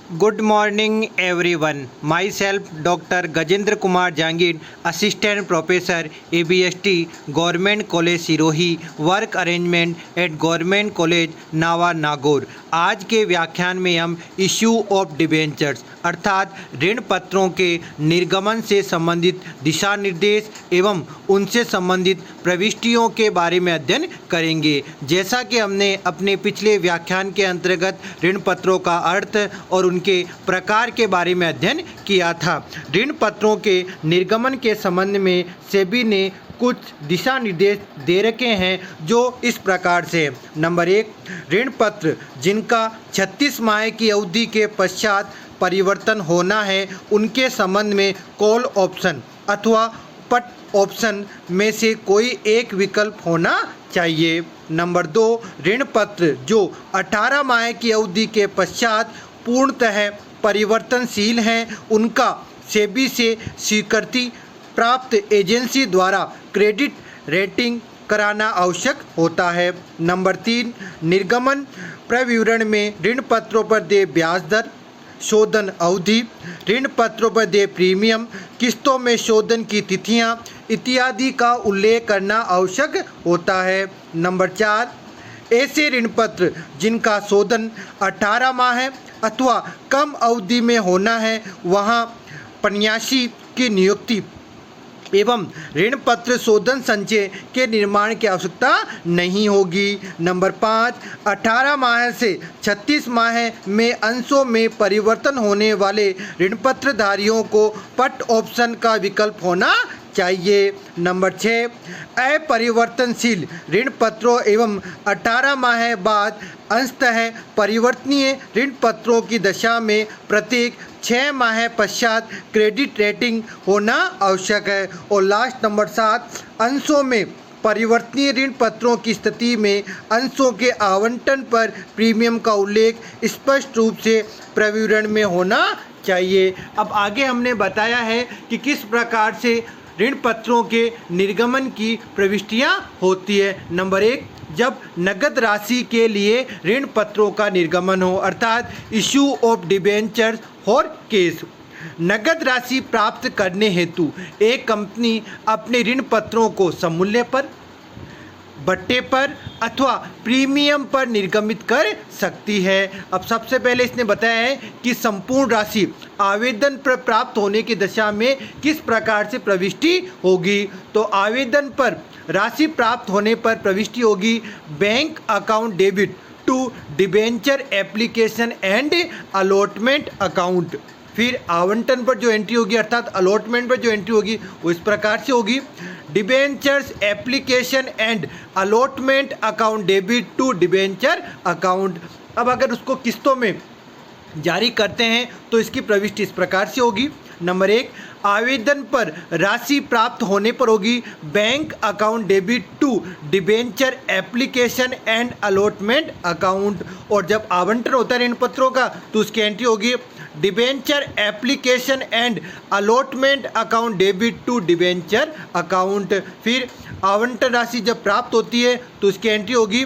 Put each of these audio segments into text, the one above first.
Good morning everyone. Myself Dr. Gajendra Kumar Jangid, Assistant Professor ABST, Government College Sirohi, Work Arrangement at Government College नावा नागौर। आज के व्याख्यान में हम issue of debentures अर्थात ऋण पत्रों के निर्गमन से संबंधित दिशा निर्देश एवं उनसे संबंधित प्रविष्टियों के बारे में अध्ययन करेंगे। जैसा कि हमने अपने पिछले व्याख्यान के अंतर्गत ऋण पत्रों का अर्थ और उनके प्रकार के बारे में अध्ययन किया था। ऋण पत्रों के निर्गमन के संबंध में सेबी ने कुछ दिशा निर्देश दे रखे हैं जो इस प्रकार से। नंबर 1, ऋण पत्र जिनका 36 माह की अवधि के पश्चात परिवर्तन होना है उनके संबंध में कॉल ऑप्शन अथवा पट ऑप्शन में से कोई एक विकल्प होना चाहिए। नंबर 2, ऋण पत्र जो 18 माह की अवधि के पश्चात पूर्णतः परिवर्तनशील हैं उनका सेबी से स्वीकृति प्राप्त एजेंसी द्वारा क्रेडिट रेटिंग कराना आवश्यक होता है। नंबर 3, निर्गमन प्रविवरण में ऋण पत्रों पर देय ब्याज दर, शोधन अवधि, ऋण पत्रों पर देय प्रीमियम, किस्तों में शोधन की तिथियां इत्यादि का उल्लेख करना आवश्यक होता है। नंबर 4, ऐसे ऋण पत्र जिनका शोधन 18 माह अथवा कम अवधि में होना है वहाँ प्रन्यासी की नियुक्ति एवं ऋण पत्र शोधन संचय के निर्माण की आवश्यकता नहीं होगी। नंबर 5, 18 माह से 36 माह में अंशों में परिवर्तन होने वाले ऋण पत्रधारियों को पट ऑप्शन का विकल्प होना चाहिए। नंबर 6, अपरिवर्तनशील ऋण पत्रों एवं 18 माह बाद अंशतः परिवर्तनीय ऋण पत्रों की दशा में प्रत्येक 6 माह पश्चात क्रेडिट रेटिंग होना आवश्यक है। और लास्ट नंबर 7, अंशों में परिवर्तनीय ऋण पत्रों की स्थिति में अंशों के आवंटन पर प्रीमियम का उल्लेख स्पष्ट रूप से प्रविवरण में होना चाहिए। अब आगे हमने बताया है कि किस प्रकार से ऋण पत्रों के निर्गमन की प्रविष्टियां होती है। नंबर 1, जब नगद राशि के लिए ऋण पत्रों का निर्गमन हो अर्थात इशू ऑफ डिबेंचर्स और केस। नगद राशि प्राप्त करने हेतु एक कंपनी अपने ऋण पत्रों को सममूल्य पर, बट्टे पर अथवा प्रीमियम पर निर्गमित कर सकती है। अब सबसे पहले इसने बताया है कि संपूर्ण राशि आवेदन पर प्राप्त होने की दशा में किस प्रकार से प्रविष्टि होगी। तो आवेदन पर राशि प्राप्त होने पर प्रविष्टि होगी bank account debit to debenture application and allotment account. फिर आवंटन पर जो एंट्री होगी अर्थात अलॉटमेंट पर जो एंट्री होगी वो इस प्रकार से होगी, debentures application and allotment account debit to debenture account. अब अगर उसको किस्तों में जारी करते हैं तो इसकी प्रविष्टि इस प्रकार से होगी। नंबर 1, आवेदन पर राशि प्राप्त होने पर होगी bank account debit to debenture application and allotment account. और जब आवंटन होता है ऋण पत्रों का तो उसकी एंट्री होगी debenture application and allotment account debit to debenture account. फिर आवंटन राशि जब प्राप्त होती है तो उसकी एंट्री होगी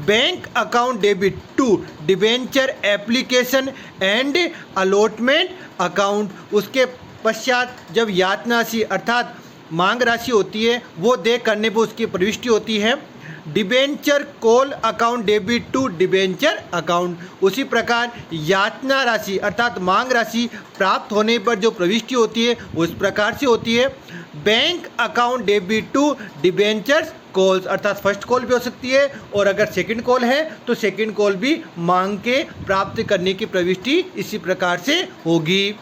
bank account debit to debenture application and allotment account. उसके पश्चात जब यातना राशि अर्थात मांग राशि होती है वो दे करने पर उसकी प्रविष्टि होती है debenture call account debit to debenture account. उसी प्रकार यातना राशि अर्थात मांग राशि प्राप्त होने पर जो प्रविष्टि होती है वो इस प्रकार से होती है bank account debit to debentures calls अर्थात फर्स्ट कॉल भी हो सकती है और अगर सेकंड कॉल है तो सेकंड कॉल भी मांग के प्राप्त करने की प्रविष्टि इसी प्रकार से होगी।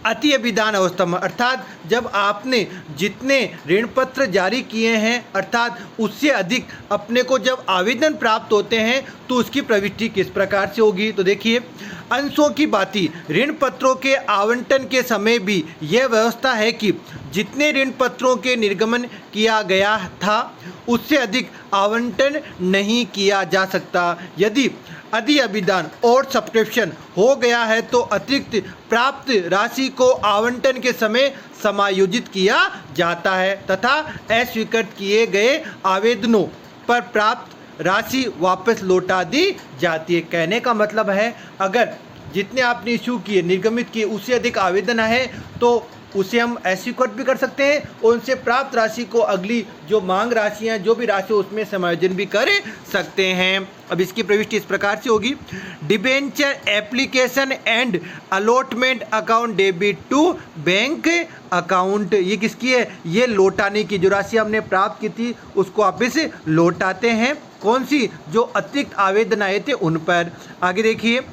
अति अभिदान अवस्था में अर्थात जब आपने जितने ऋण पत्र जारी किए हैं अर्थात उससे अधिक अपने को जब आवेदन प्राप्त होते हैं तो उसकी प्रविष्टि किस प्रकार से होगी। तो देखिए, अंशों की बाती ऋण पत्रों के आवंटन के समय भी यह व्यवस्था है कि जितने ऋण पत्रों के निर्गमन किया गया था उससे अधिक आवंटन नहीं किया जा सकता। यदि अधि अभिदान और सब्सक्रिप्शन हो गया है तो अतिरिक्त प्राप्त राशि को आवंटन के समय समायोजित किया जाता है तथा अस्वीकृत किए गए आवेदनों पर प्राप्त राशि वापस लौटा दी जाती है। कहने का मतलब है अगर जितने आपने इशू किए, निर्गमित किए, उससे अधिक आवेदन है तो उसे हम एस्वीकृत भी कर सकते हैं और उनसे प्राप्त राशि को अगली जो मांग राशि हैं, जो भी राशि हो उसमें समायोजन भी कर सकते हैं। अब इसकी प्रविष्टि इस प्रकार से होगी, debenture application and allotment account debit to bank account. ये किसकी है? ये लौटाने की, जो राशि हमने प्राप्त की थी उसको वापस लौटाते हैं। कौन सी? जो अतिरिक्त आवेदन आए थे उन पर। आगे देखिए,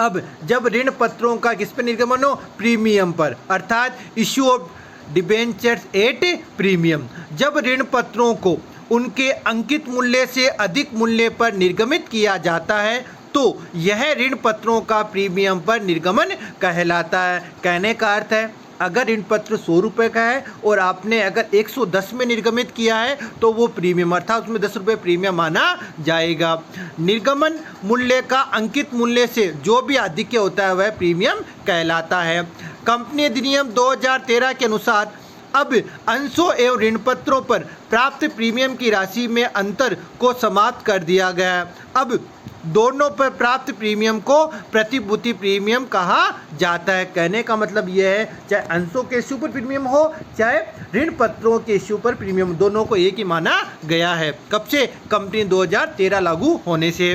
अब जब ऋण पत्रों का किस पर निर्गमन हो? प्रीमियम पर, अर्थात issue of debentures at premium. जब ऋण पत्रों को उनके अंकित मूल्य से अधिक मूल्य पर निर्गमित किया जाता है तो यह ऋण पत्रों का प्रीमियम पर निर्गमन कहलाता है। कहने का अर्थ है, अगर ऋण पत्र 100 रुपये का है और आपने अगर 110 में निर्गमित किया है तो वो प्रीमियम, अर्थात उसमें 10 रुपये प्रीमियम माना जाएगा। निर्गमन मूल्य का अंकित मूल्य से जो भी आधिक्य होता है वह प्रीमियम कहलाता है। कंपनी अधिनियम 2013 के अनुसार अब अंशों एवं ऋण पत्रों पर प्राप्त प्रीमियम की राशि में अंतर को समाप्त कर दिया गया है। अब दोनों पर प्राप्त प्रीमियम को प्रतिभूति प्रीमियम कहा जाता है। कहने का मतलब यह है, चाहे अंशों के इश्यू पर प्रीमियम हो चाहे ऋण पत्रों के इश्यू पर प्रीमियम, दोनों को एक ही माना गया है। कब से? कंपनी 2013 लागू होने से।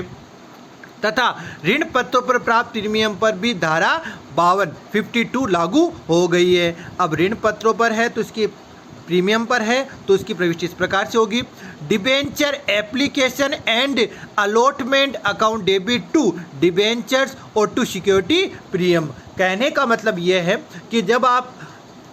तथा ऋण पत्रों पर प्राप्त प्रीमियम पर भी धारा 52 लागू हो गई है। अब ऋण पत्रों पर है तो इसकी प्रीमियम पर है तो इसकी प्रविष्टि इस प्रकार से होगी, debenture application and allotment account debit to debentures और टू सिक्योरिटी प्रीमियम। कहने का मतलब यह है कि जब आप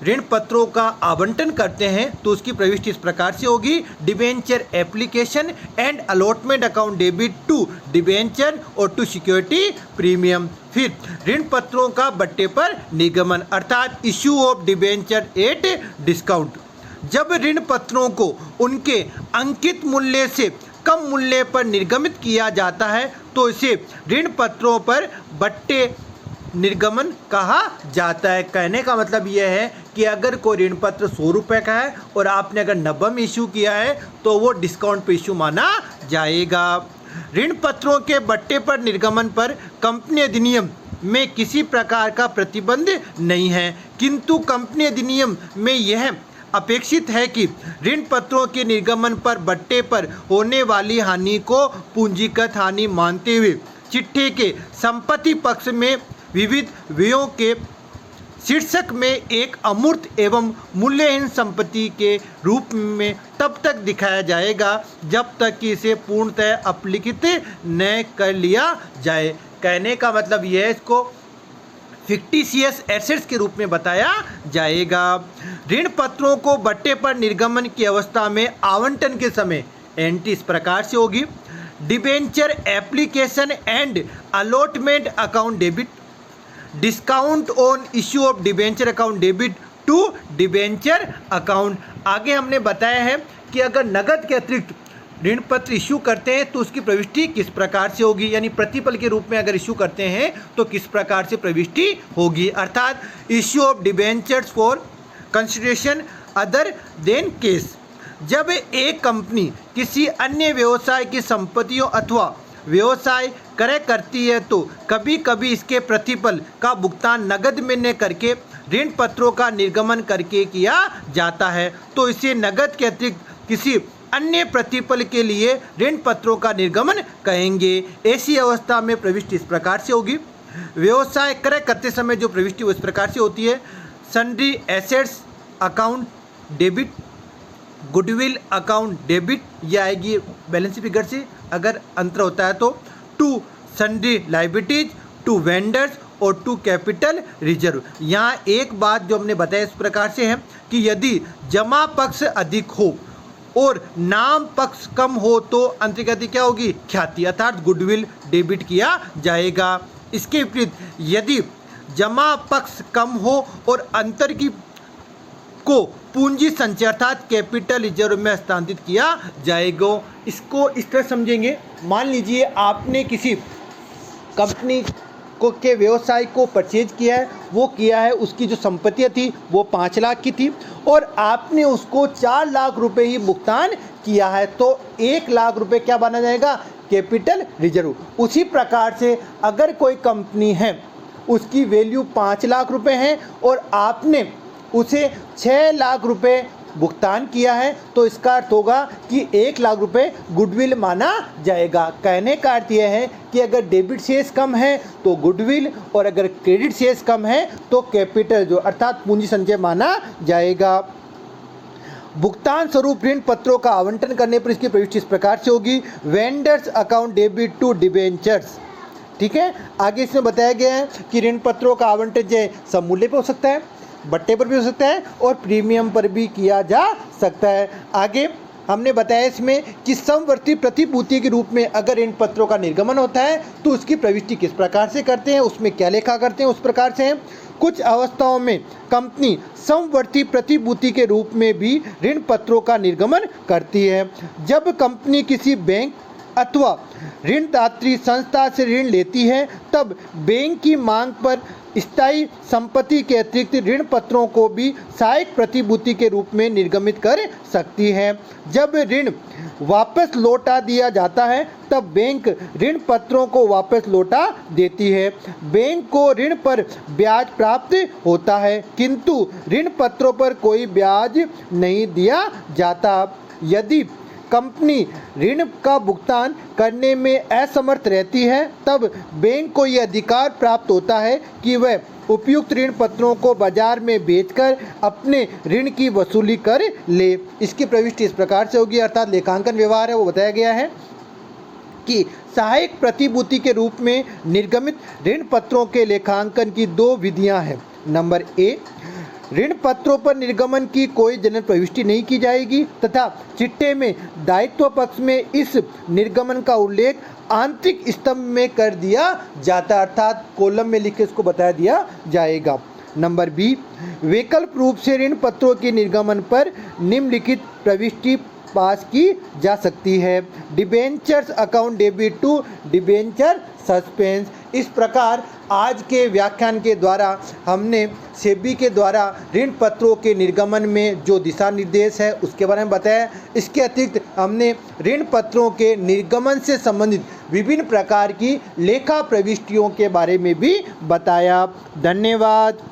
ऋण पत्रों का आवंटन करते हैं तो उसकी प्रविष्टि इस प्रकार से होगी, debenture application and allotment account debit to debenture और टू सिक्योरिटी प्रीमियम। फिर ऋण पत्रों का बट्टे पर निगमन, अर्थात issue of debenture at discount. जब ऋण पत्रों को उनके अंकित मूल्य से कम मूल्य पर निर्गमित किया जाता है तो इसे ऋण पत्रों पर बट्टे निर्गमन कहा जाता है। कहने का मतलब यह है कि अगर कोई ऋण पत्र 100 रुपये का है और आपने अगर 90 में इशू किया है तो वो डिस्काउंट पे इशू माना जाएगा। ऋण पत्रों के बट्टे पर निर्गमन पर कंपनी अधिनियम में किसी प्रकार का प्रतिबंध नहीं है, किंतु कंपनी अधिनियम में यह अपेक्षित है कि ऋण पत्रों के निर्गमन पर बट्टे पर होने वाली हानि को पूंजीगत हानि मानते हुए चिट्ठे के संपत्ति पक्ष में विविध व्ययों के शीर्षक में एक अमूर्त एवं मूल्यहीन संपत्ति के रूप में तब तक दिखाया जाएगा जब तक कि इसे पूर्णतः अपलिखित न कर लिया जाए। कहने का मतलब यह है, इसको फिक्टिशियस एसेट्स के रूप में बताया जाएगा। ऋण पत्रों को बट्टे पर निर्गमन की अवस्था में आवंटन के समय एंट्री इस प्रकार से होगी, debenture application and allotment account debit discount on issue of debenture account debit to debenture account. आगे हमने बताया है कि अगर नगद के अतिरिक्त ऋण पत्र इश्यू करते हैं तो उसकी प्रविष्टि किस प्रकार से होगी, यानी प्रतिपल के रूप में अगर इश्यू करते हैं तो किस प्रकार से प्रविष्टि होगी, अर्थात issue of debentures for consideration other than case. जब एक कंपनी किसी अन्य व्यवसाय की संपत्तियों अथवा व्यवसाय क्रय करती है तो कभी कभी इसके प्रतिफल का भुगतान नगद में न करके ऋण पत्रों का निर्गमन करके किया जाता है तो इसे नगद के अतिरिक्त किसी अन्य प्रतिफल के लिए ऋण पत्रों का निर्गमन कहेंगे। ऐसी अवस्था में प्रविष्टि इस प्रकार से होगी, व्यवसाय क्रय करते समय जो प्रविष्टि वो इस प्रकार से होती है, sundry assets account debit, goodwill account debit, ये आएगी बैलेंस फिगर से अगर अंतर होता है तो, to sundry liabilities, to vendors और टू कैपिटल रिजर्व। यहाँ एक बात जो हमने बताया इस प्रकार से है कि यदि जमा पक्ष अधिक हो और नाम पक्ष कम हो तो अंतर्गति क्या होगी, ख्याति, अर्थात गुडविल डेबिट किया जाएगा। इसके विपरीत यदि जमा पक्ष कम हो और अंतर की को पूंजी संचय अर्थात कैपिटल रिजर्व में हस्तांतरित किया जाएगा। इसको इस तरह समझेंगे, मान लीजिए आपने किसी कंपनी को के व्यवसाय को परचेज किया है, वो किया है, उसकी जो संपत्तियाँ थी वो 5 लाख की थी और आपने उसको 4 लाख रुपए ही भुगतान किया है तो 1 लाख रुपए क्या माना जाएगा, कैपिटल रिजर्व। उसी प्रकार से अगर कोई कंपनी है, उसकी वैल्यू 5 लाख रुपए है और आपने उसे 6 लाख रुपए भुगतान किया है, तो इसका अर्थ होगा कि 1 लाख रुपए गुडविल माना जाएगा। कहने का अर्थ यह है कि अगर डेबिट शेष कम है तो गुडविल, और अगर क्रेडिट शेष कम है तो कैपिटल जो अर्थात पूंजी संचय माना जाएगा। भुगतान स्वरूप ऋण पत्रों का आवंटन करने पर इसकी प्रविष्टि इस प्रकार से होगी, vendors account debit to debentures. ठीक है, आगे इसमें बताया गया है कि ऋण पत्रों का आवंटन जो है सममूल्य पर हो सकता है, बट्टे पर भी हो सकता है और प्रीमियम पर भी किया जा सकता है। आगे हमने बताया इसमें कि समवर्ती प्रतिभूति के रूप में अगर इन पत्रों का निर्गमन होता है तो उसकी प्रविष्टि किस प्रकार से करते हैं, उसमें क्या लेखा करते हैं, उस प्रकार से हैं। कुछ अवस्थाओं में कंपनी समवर्ती प्रतिभूति के रूप में भी ऋण पत्रों का निर्गमन करती है। जब कंपनी किसी बैंक अथवा ऋणदात्री संस्था से ऋण लेती है तब बैंक की मांग पर स्थायी संपत्ति के अतिरिक्त ऋण पत्रों को भी सहायक प्रतिभूति के रूप में निर्गमित कर सकती है। जब ऋण वापस लौटा दिया जाता है तब बैंक ऋण पत्रों को वापस लौटा देती है। बैंक को ऋण पर ब्याज प्राप्त होता है किंतु ऋण पत्रों पर कोई ब्याज नहीं दिया जाता। यदि कंपनी ऋण का भुगतान करने में असमर्थ रहती है तब बैंक को यह अधिकार प्राप्त होता है कि वह उपयुक्त ऋण पत्रों को बाजार में बेचकर अपने ऋण की वसूली कर ले। इसकी प्रविष्टि इस प्रकार से होगी, अर्थात लेखांकन व्यवहार है वो बताया गया है कि सहायक प्रतिभूति के रूप में निर्गमित ऋण पत्रों के लेखांकन की 2 विधियां हैं। नंबर ए, ऋण पत्रों पर निर्गमन की कोई जनरल प्रविष्टि नहीं की जाएगी तथा चिट्टे में दायित्व पक्ष में इस निर्गमन का उल्लेख आंतरिक स्तंभ में कर दिया जाता, अर्थात कॉलम में लिख के इसको बता दिया जाएगा। नंबर बी, वैकल्पिक रूप से ऋण पत्रों के निर्गमन पर निम्नलिखित प्रविष्टि पास की जा सकती है, debentures account debit to debenture suspense. इस प्रकार आज के व्याख्यान के द्वारा हमने सेबी के द्वारा ऋण पत्रों के निर्गमन में जो दिशा निर्देश है उसके बारे में बताया। इसके अतिरिक्त हमने ऋण पत्रों के निर्गमन से संबंधित विभिन्न प्रकार की लेखा प्रविष्टियों के बारे में भी बताया। धन्यवाद।